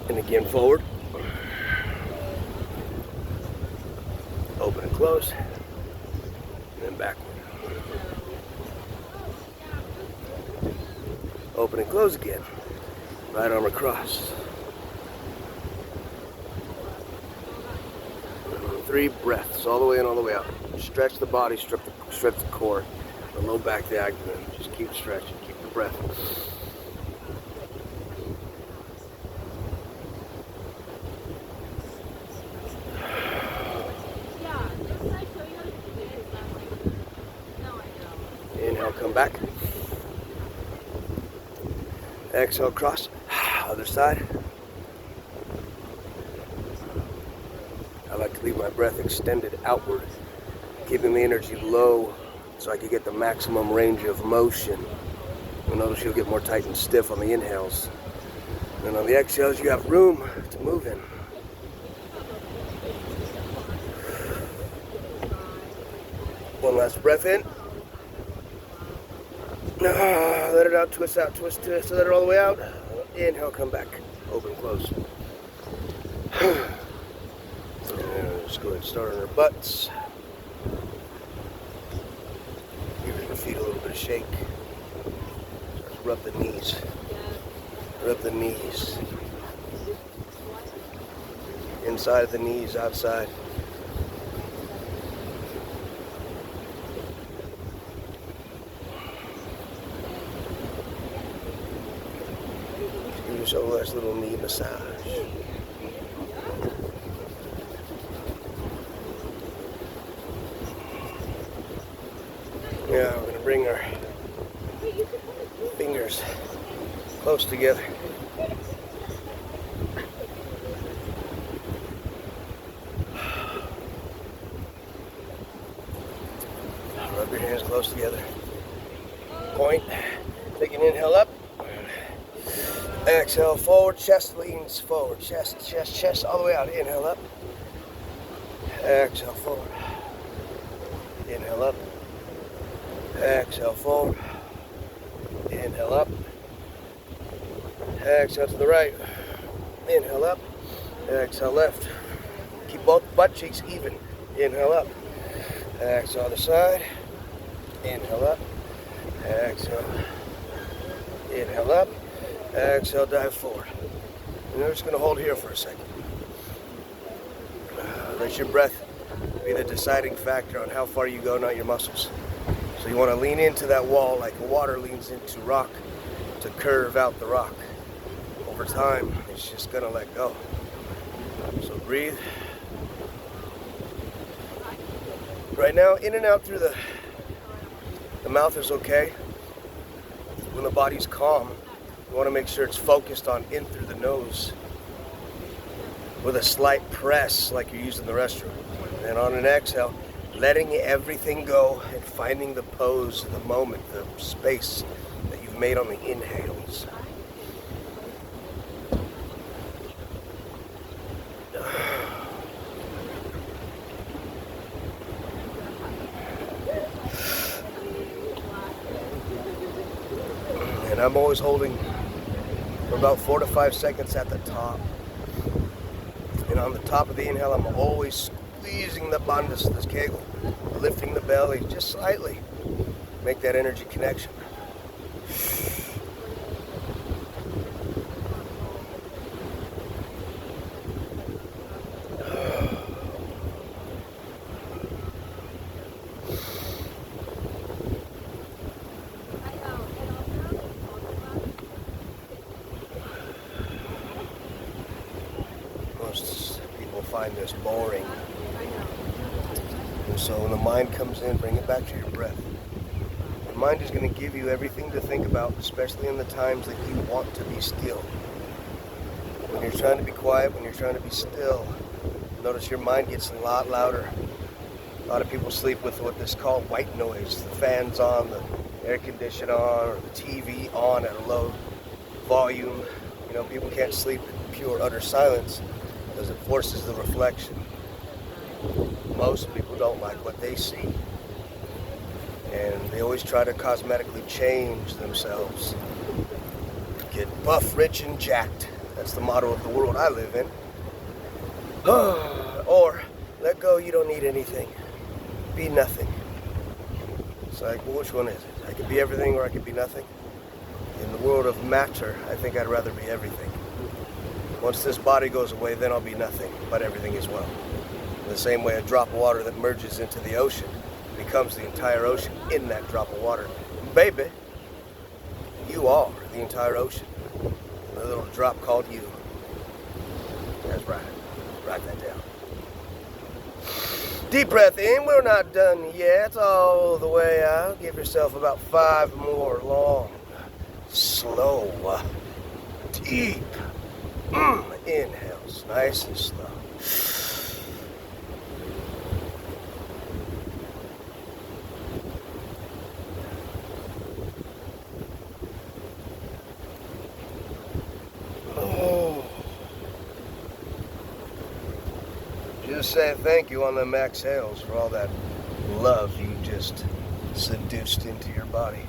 And again, forward. Open and close. And then backward. Open and close again. Right arm across. 3 breaths, all the way in, all the way out. Stretch the body, stretch the core, the low back, the abdomen. Just keep stretching, keep the breath. Inhale, come back. Exhale, cross. Other side. I like to leave my breath extended outward, keeping the energy low so I can get the maximum range of motion. You'll notice you'll get more tight and stiff on the inhales. And on the exhales, you have room to move in. One last breath in. Let it out, twist, let it all the way out. Inhale, come back. Open, close. Let's go ahead and start on our butts. Give your feet a little bit of shake. Rub the knees. Rub the knees. Inside of the knees, outside. Give yourself a nice little knee massage. Yeah, we're going to bring our fingers close together. Rub your hands close together. Point. Take an inhale up. Exhale forward. Chest leans forward. Chest all the way out. Inhale up. Exhale forward. Inhale up. Exhale forward. Inhale up. Exhale to the right. Inhale up. Exhale left. Keep both butt cheeks even. Inhale up. Exhale other side. Inhale up. Exhale. Inhale up. Exhale, dive forward. And we're just going to hold here for a second. Let your breath be the deciding factor on how far you go, not your muscles. So you want to lean into that wall like water leans into rock to curve out the rock. Over time, it's just going to let go. So breathe. Right now, in and out through the mouth is okay. When the body's calm, you want to make sure it's focused on in through the nose with a slight press like you're using the restroom. And on an exhale, letting everything go and finding the pose, the moment, the space that you've made on the inhales. And I'm always holding for about 4 to 5 seconds at the top. And on the top of the inhale, I'm always squeezing the bandhas, this kegel, lifting the belly just slightly. Make that energy connection. Most people find this boring. And so when the mind comes in, bring it back to your breath. The mind is going to give you everything to think about, especially in the times that you want to be still. When you're trying to be quiet, when you're trying to be still, notice your mind gets a lot louder. A lot of people sleep with what is called white noise. The fan's on, the air conditioner on, or the TV on at a low volume. You know, people can't sleep in pure, utter silence because it forces the reflection. Most people don't like what they see. And they always try to cosmetically change themselves. Get buff, rich, and jacked. That's the motto of the world I live in. Or, let go, you don't need anything. Be nothing. It's like, well, which one is it? I could be everything or I could be nothing. In the world of matter, I think I'd rather be everything. Once this body goes away, then I'll be nothing, but everything as well. In the same way a drop of water that merges into the ocean becomes the entire ocean in that drop of water. Baby, you are the entire ocean. A little drop called you. That's right. Write that down. Deep breath in. We're not done yet. All the way out. Give yourself about 5 more long, slow, deep inhales. Nice and slow. Just say thank you on them exhales for all that love you just seduced into your body.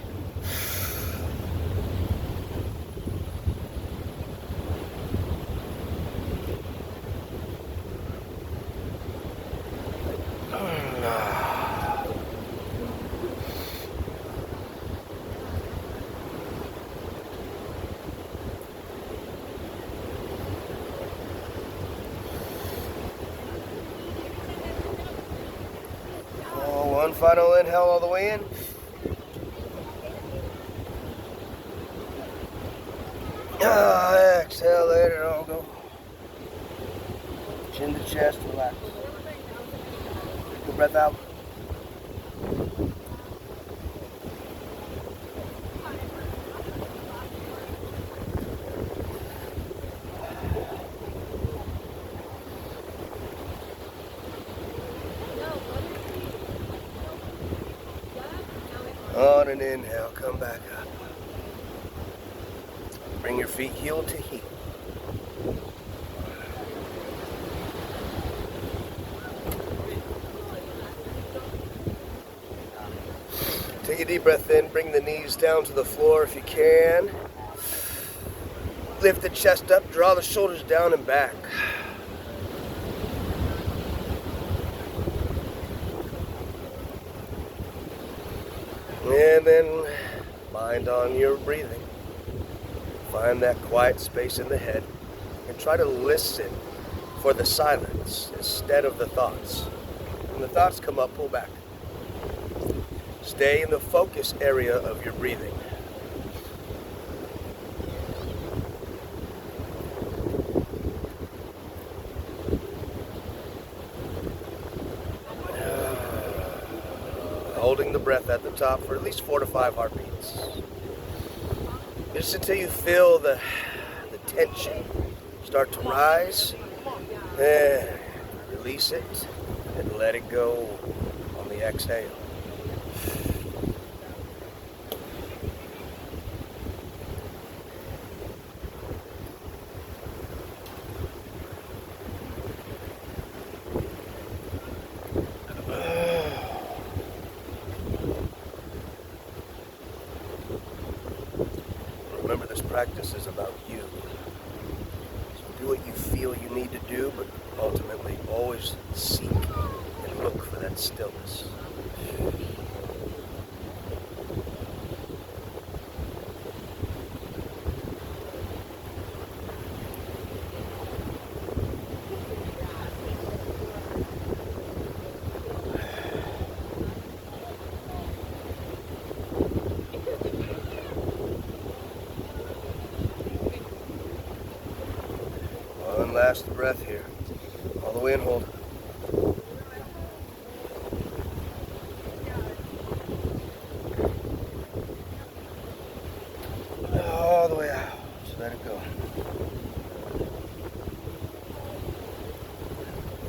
One final inhale all the way in. Exhale, let it all go. Chin to chest, relax. Good breath out. On an inhale, come back up. Bring your feet heel to heel. Take a deep breath in, bring the knees down to the floor if you can. Lift the chest up, draw the shoulders down and back. And then mind on your breathing. Find that quiet space in the head and try to listen for the silence instead of the thoughts. When the thoughts come up, pull back. Stay in the focus area of your breathing. Holding the breath at the top for at least 4 to 5 heartbeats. Just until you feel the tension start to rise, and release it and let it go on the exhale. Remember, this practice is about you. So do what you feel you need to do, but ultimately always seek and look for that stillness. One last breath here. All the way in, hold. All the way out. Just let it go.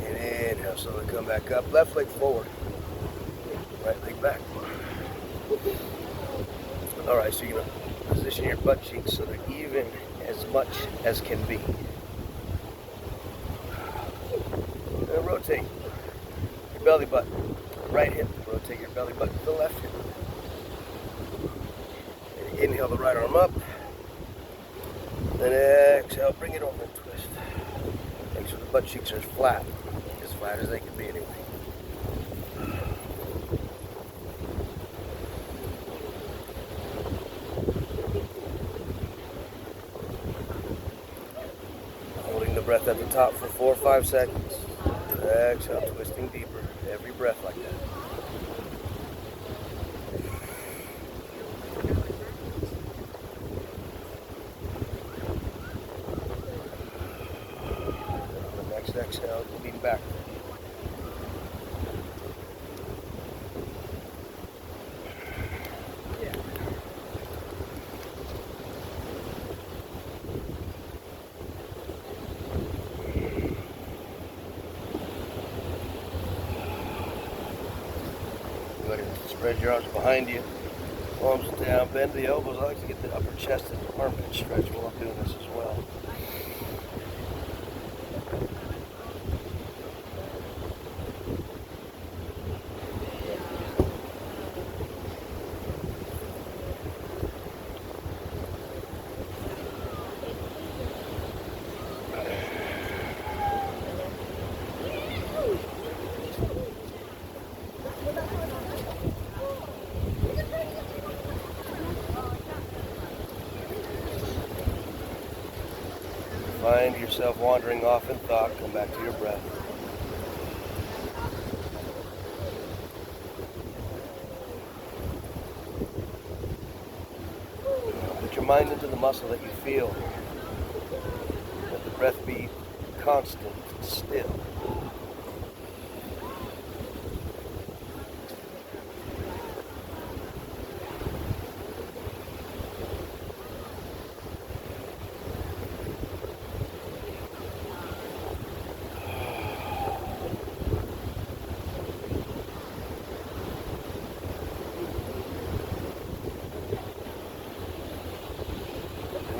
And inhale, slowly come back up. Left leg forward. Right leg back. All right, so you're going to position your butt cheeks so they're even as much as can be. And rotate your belly button. Right hip. Rotate your belly button to the left hip. And inhale the right arm up. Then exhale, bring it over and twist. Make sure the butt cheeks are flat as they can be anyway. Holding the breath at the top for 4 or 5 seconds. Exhale, twisting deeper. Every breath like that. Next exhale, lean back. Go ahead and spread your arms behind you, palms down, bend the elbows. I like to get the upper chest and armpit stretch while I'm doing this as well. Find yourself wandering off in thought, come back to your breath. Put your mind into the muscle that you feel. Let the breath be constant, still.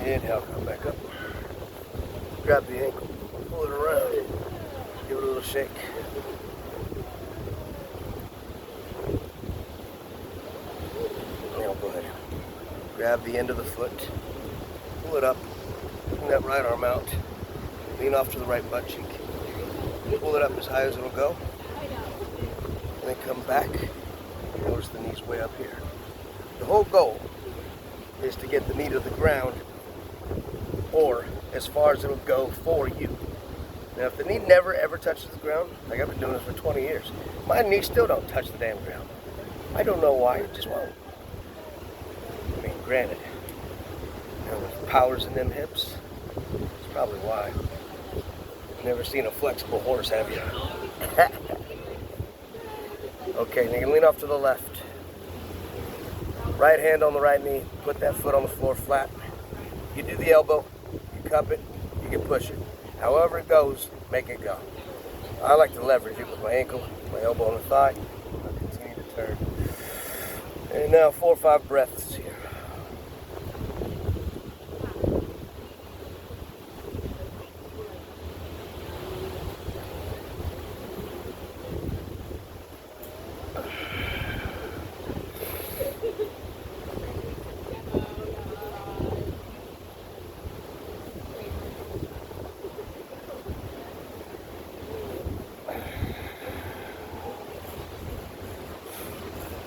Inhale, come back up. Grab the ankle, pull it around, give it a little shake. Now go ahead. Grab the end of the foot, pull it up, bring that right arm out, lean off to the right butt cheek. Pull it up as high as it'll go, and then come back. Notice the knees way up here. The whole goal is to get the knee to the ground or as far as it'll go for you. Now, if the knee never ever touches the ground, like I've been doing this for 20 years, my knees still don't touch the damn ground. I don't know why, it just won't. I mean, granted, there's powers in them hips. That's probably why. Never seen a flexible horse, have you? Okay, now you can lean off to the left. Right hand on the right knee, put that foot on the floor flat. You do the elbow, you cup it, you can push it. However it goes, make it go. I like to leverage it with my ankle, my elbow on the thigh. I'll continue to turn. And now 4 or 5 breaths here.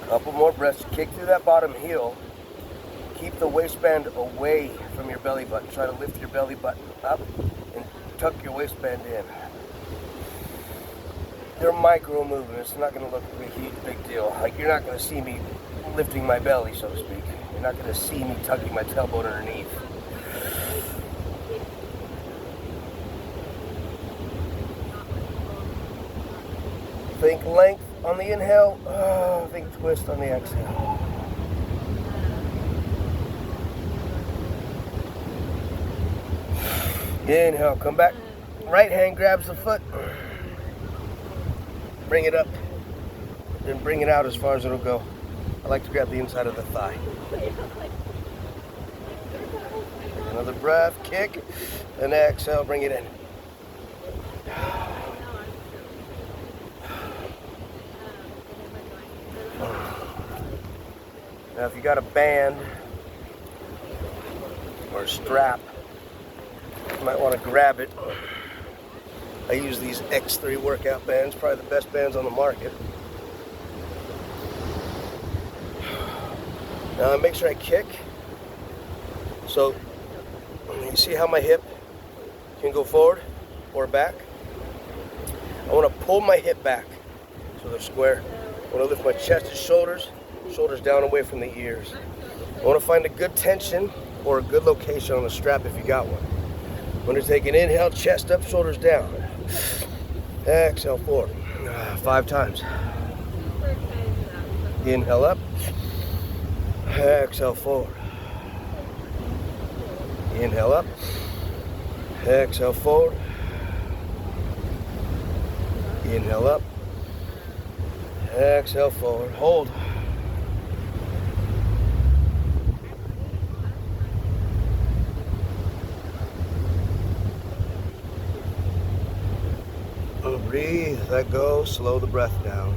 Couple more breaths. Kick through that bottom heel. Keep the waistband away from your belly button. Try to lift your belly button up and tuck your waistband in. They're micro movements. It's not going to look like a huge big deal. Like, you're not going to see me lifting my belly, so to speak. You're not going to see me tucking my tailbone underneath. Think length on the inhale. Think twist on the exhale. Inhale, come back. Right hand grabs the foot. Bring it up. Then bring it out as far as it'll go. I like to grab the inside of the thigh. Another breath, kick, and exhale, bring it in. Now, if you got a band or a strap, You might want to grab it. I use these X3 workout bands, probably the best bands on the market. Now make sure I kick. So you see how my hip can go forward or back? I want to pull my hip back so they're square. I want to lift my chest and shoulders down away from the ears. I want to find a good tension or a good location on the strap if you got one. I'm going to take an inhale, chest up, shoulders down. Exhale forward. 5 times. Inhale up. Exhale forward. Inhale up. Exhale forward. Inhale up. Exhale forward. Hold. Breathe, let go, slow the breath down.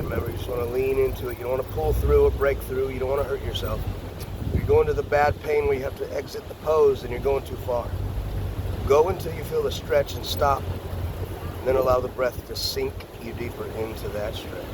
Remember, you just want to lean into it. You don't want to pull through or break through. You don't want to hurt yourself. If you're going to the bad pain where you have to exit the pose, then you're going too far. Go until you feel the stretch and stop, and then allow the breath to sink you deeper into that stretch.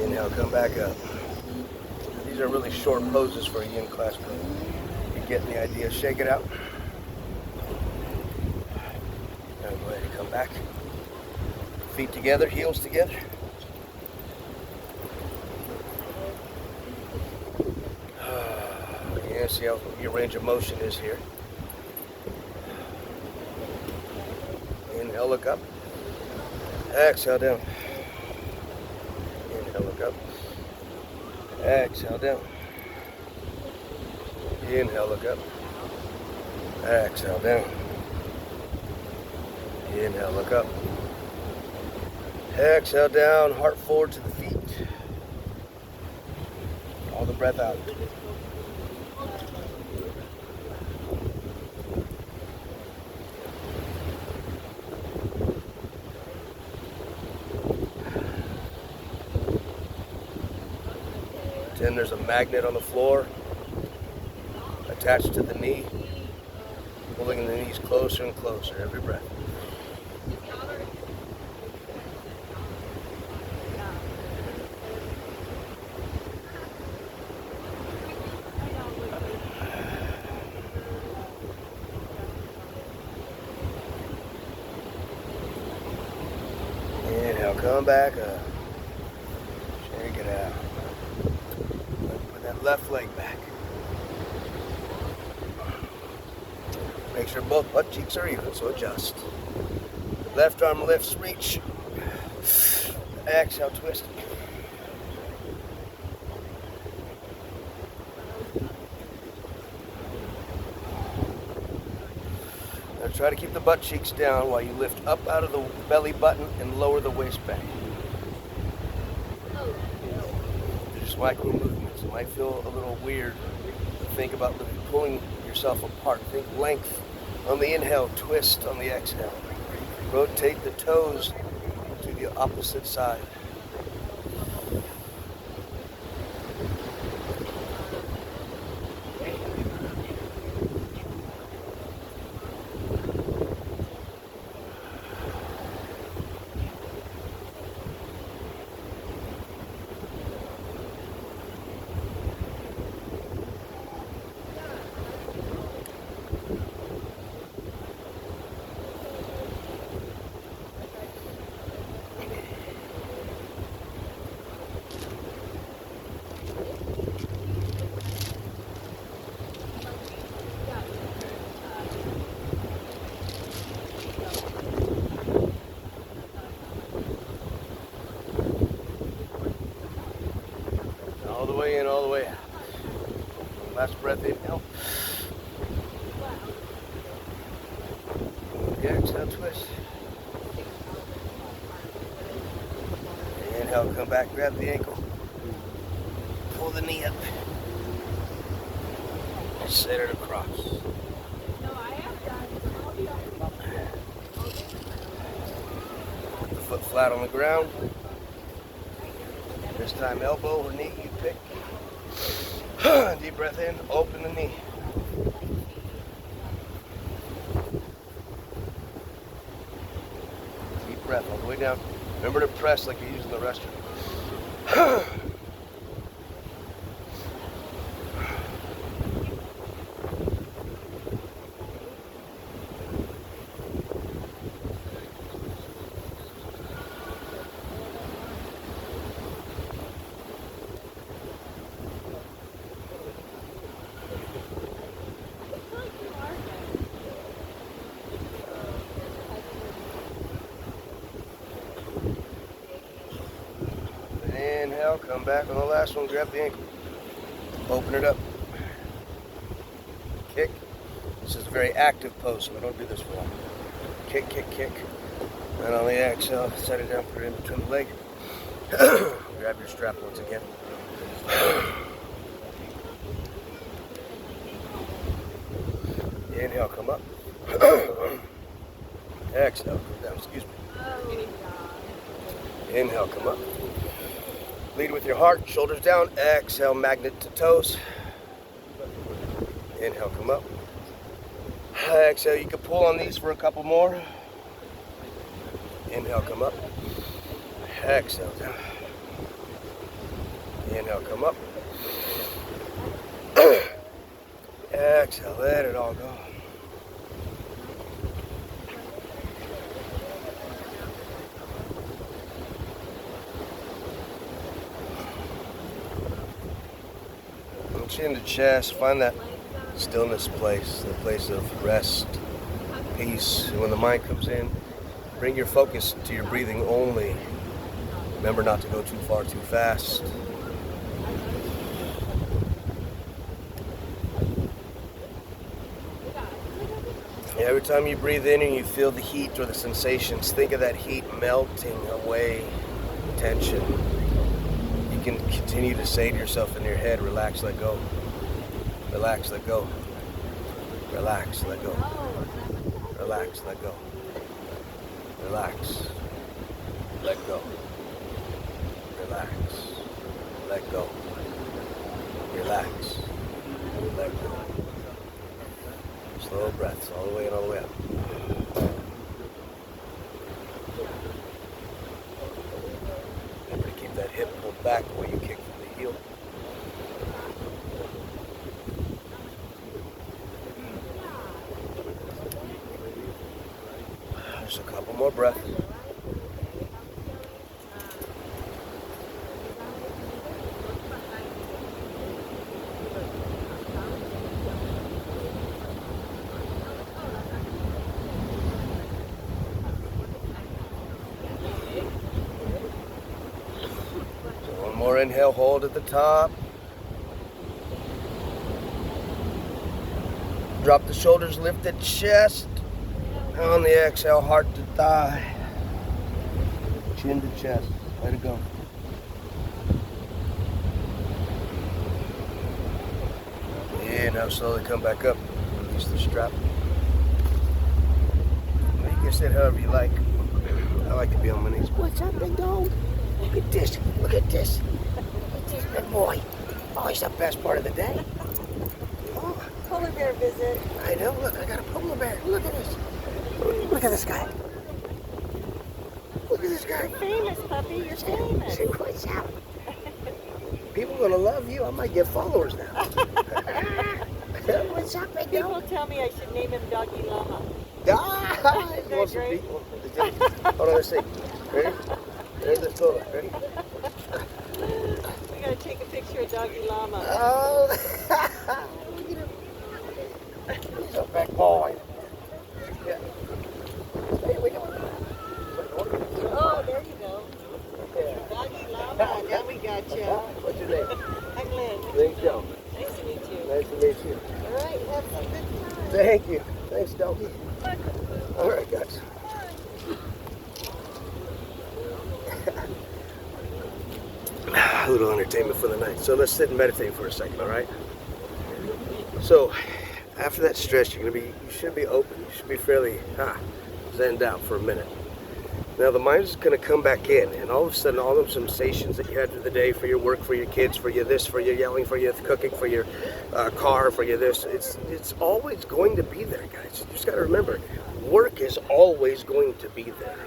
Inhale, come back up. These are really short poses for a yin class, but you're getting the idea. Shake it out. Now go ahead and come back. Feet together, heels together. Yeah, see how your range of motion is here. Inhale, look up. Exhale down. Inhale, look up. Exhale down. Inhale, look up. Exhale down. Inhale, look up. Exhale down, heart forward to the feet. All the breath out. Then there's a magnet on the floor attached to the knee, pulling the knees closer and closer every breath. Inhale, come back up. Shake it out. Put that left leg back. Make sure both butt cheeks are even, so adjust. Left arm lifts, reach. Exhale, twist. Now try to keep the butt cheeks down while you lift up out of the belly button and lower the waist back. Just micro movements. It might feel a little weird. Think about pulling yourself apart. Think length on the inhale, twist on the exhale. Rotate the toes to the opposite side. Last breath, inhale. Exhale, twist. Inhale, come back, grab the ankle. Pull the knee up. And set it across. Put the foot flat on the ground. This time elbow or knee, you pick. Deep breath in, open the knee. Deep breath all the way down. Remember to press like you use in the restroom. Inhale, come back on the last one, grab the ankle. Open it up. Kick. This is a very active pose, so I don't do this for long. Kick, kick, kick. And on the exhale, set it down, put it in between the leg. Grab your strap once again. Inhale, come up. Exhale, come down, excuse me. Inhale, come up. Lead with your heart, shoulders down. Exhale, magnet to toes. Inhale, come up. Exhale, you can pull on these for a couple more. Inhale, come up. Exhale, down. Inhale, come up. Exhale, let it all go. Chin to chest, find that stillness place, the place of rest, peace. And when the mind comes in, bring your focus to your breathing only. Remember not to go too far too fast. Every time you breathe in and you feel the heat or the sensations, think of that heat melting away tension. You can continue to say to yourself in your head, relax, let go. Relax, let go. Relax, let go. Relax, let go. Relax, let go. Relax, let go. Relax, let go. Slow breaths all the way in, all the way up. Remember to keep that hip pulled back while you kick from the heel. Just a couple more breaths. More inhale, hold at the top. Drop the shoulders, lift the chest. On the exhale, heart to thigh. Chin to chest. Let it go. And now slowly come back up. Release the strap. You can sit however you like. I like to be on my knees. What's up, big dog? Look at this. Look at this. Look at this big boy. Oh, he's the best part of the day. Oh. Polar bear visit. I know. Look, I got a polar bear. Look at this. Look at this guy. Look at this guy. You're famous, puppy. You're famous. See what's up. People are going to love you. I might get followers now. What's up, big People dog? tell me I should name him Doggy Llama. Ah, you want some great? people? Hold on, let's see. Ready? There's the photo. Ready? We gotta take a picture of Doggy Llama. Oh, look at him. He's a big boy. Yeah. Hey, wait, Oh, there you go. yeah. Doggy Llama. Now we got you. What's your name? I'm Lynn. Lynn Jones. Nice to meet you. Nice to meet you. Thank you. Thanks, doggy. All right, guys. A little entertainment for the night. So let's sit and meditate for a second, all right? So after that stretch, you should be open. You should be fairly zenned out for a minute. Now the mind is going to come back in, and all of a sudden, all those sensations that you had through the day, for your work, for your kids, for your this, for your yelling, for your cooking, for your car, for your this, it's always going to be there, guys. You just got to remember, work is always going to be there.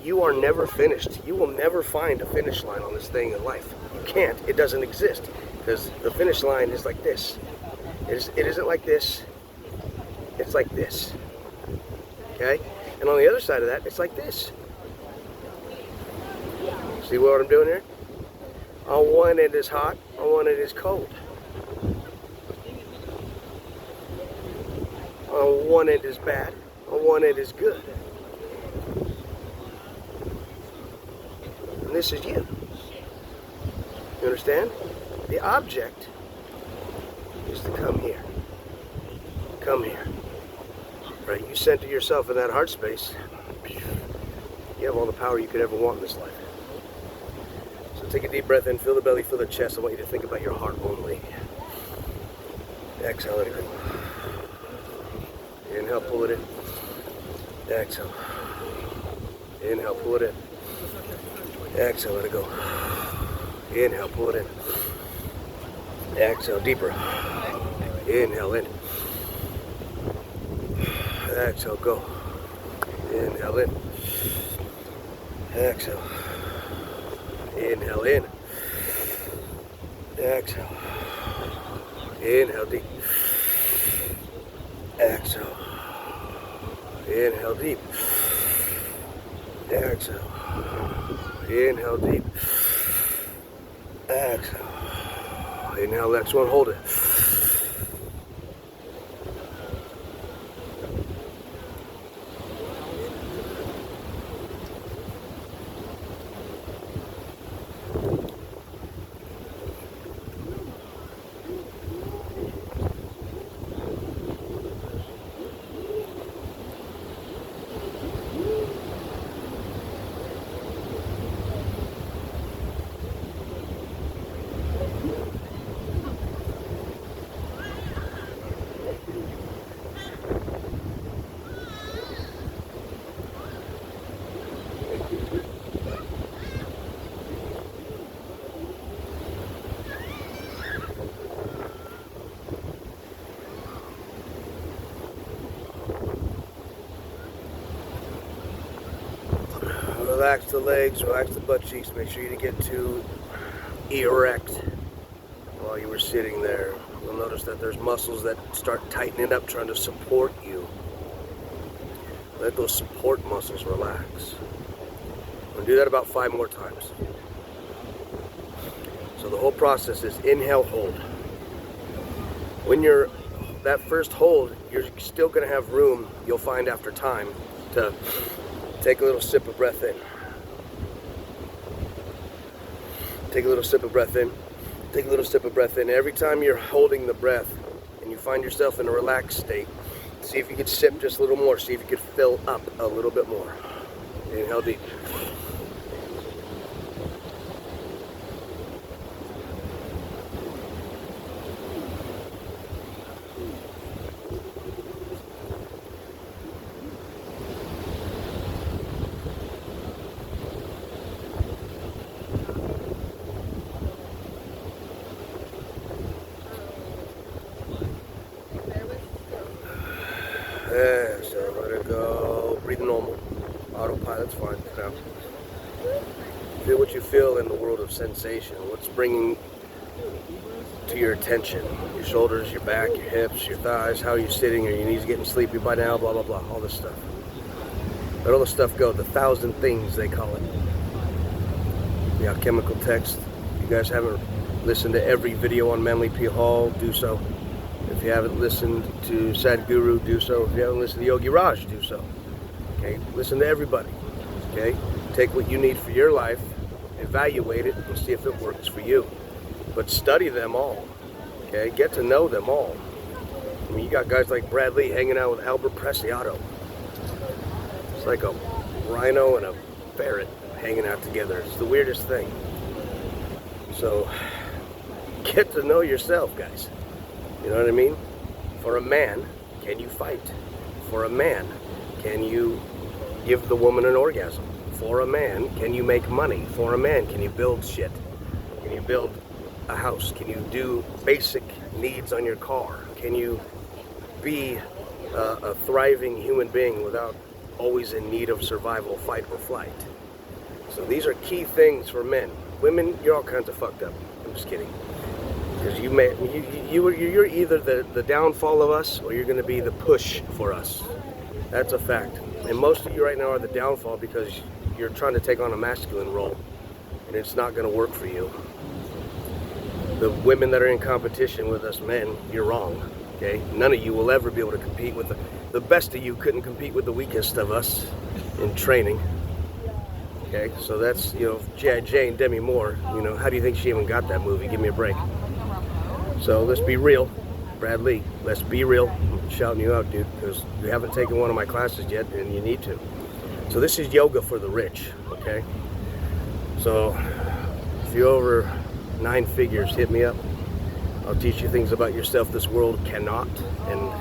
You are never finished. You will never find a finish line on this thing in life. You can't. It doesn't exist, because the finish line is like this. It isn't like this. It's like this. Okay? And on the other side of that, it's like this. See what I'm doing here? On one end is hot, on one end is cold. On one end is bad, on one end is good. And this is you. You understand? The object is to come here. Come here. Right? You center yourself in that heart space. You have all the power you could ever want in this life. So take a deep breath in, feel the belly, feel the chest. I want you to think about your heart only. Exhale, let it go. Inhale, pull it in. Exhale. Inhale, pull it in. Exhale, let it go. Inhale, pull it in. Exhale, deeper. Inhale in. Exhale, go. Inhale in. Exhale. Inhale in. Exhale. Inhale deep. Exhale. Inhale deep. Exhale. Inhale deep. Exhale. Inhale, next one, hold it. Relax the legs, relax the butt cheeks. Make sure you didn't get too erect while you were sitting there. You'll notice that there's muscles that start tightening up, trying to support you. Let those support muscles relax. I'm going to do that about 5 more times. So the whole process is inhale, hold. When you're that first hold, you're still going to have room, you'll find after time, to take a little sip of breath in. Take a little sip of breath in. Take a little sip of breath in. Every time you're holding the breath and you find yourself in a relaxed state, see if you could sip just a little more. See if you could fill up a little bit more. Inhale deep. So let it go. Breathe normal. Autopilot's fine for now. Feel what you feel in the world of sensation. What's bringing to your attention? Your shoulders, your back, your hips, your thighs. How are you sitting? Are your knees getting sleepy by now? Blah, blah, blah. All this stuff. Let all the stuff go. The 1,000 things, they call it. The alchemical text. If you guys haven't listened to every video on Manly P. Hall, do so. If you haven't listened to Sadhguru, do so. If you haven't listened to Yogi Raj, do so. Okay? Listen to everybody. Okay? Take what you need for your life, evaluate it, and see if it works for you. But study them all. Okay? Get to know them all. I mean, you got guys like Brad Lee hanging out with Albert Preciado. It's like a rhino and a ferret hanging out together. It's the weirdest thing. So, get to know yourself, guys. You know what I mean? For a man, can you fight? For a man, can you give the woman an orgasm? For a man, can you make money? For a man, can you build shit? Can you build a house? Can you do basic needs on your car? Can you be a thriving human being without always in need of survival, fight, or flight? So these are key things for men. Women, you're all kinds of fucked up. I'm just kidding. Because you're either the downfall of us or you're going to be the push for us. That's a fact. And most of you right now are the downfall because you're trying to take on a masculine role and it's not going to work for you. The women that are in competition with us men, you're wrong. Okay? None of you will ever be able to compete with the best of you couldn't compete with the weakest of us in training. Okay? So that's, you know, G.I. and Demi Moore, you know, how do you think she even got that movie? Give me a break. So let's be real. Brad Lee, let's be real. I'm shouting you out, dude, because you haven't taken one of my classes yet and you need to. So this is yoga for the rich, okay? So if you're over 9 figures, hit me up. I'll teach you things about yourself this world cannot and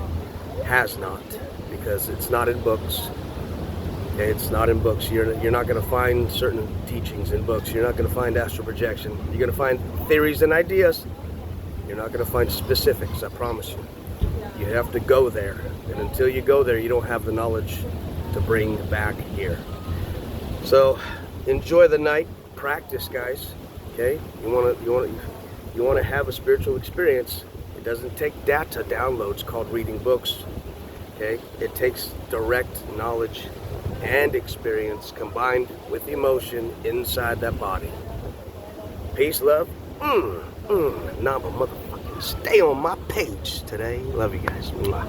has not, because it's not in books. Okay, it's not in books. You're not going to find certain teachings in books. You're not going to find astral projection. You're going to find theories and ideas. You're not going to find specifics, I promise you. You have to go there. And until you go there, you don't have the knowledge to bring back here. So enjoy the night. Practice, guys. Okay? You want to have a spiritual experience. It doesn't take data downloads called reading books. Okay? It takes direct knowledge and experience combined with emotion inside that body. Peace, love. Nah, but motherfucking stay on my page today. Love you guys. Mwah.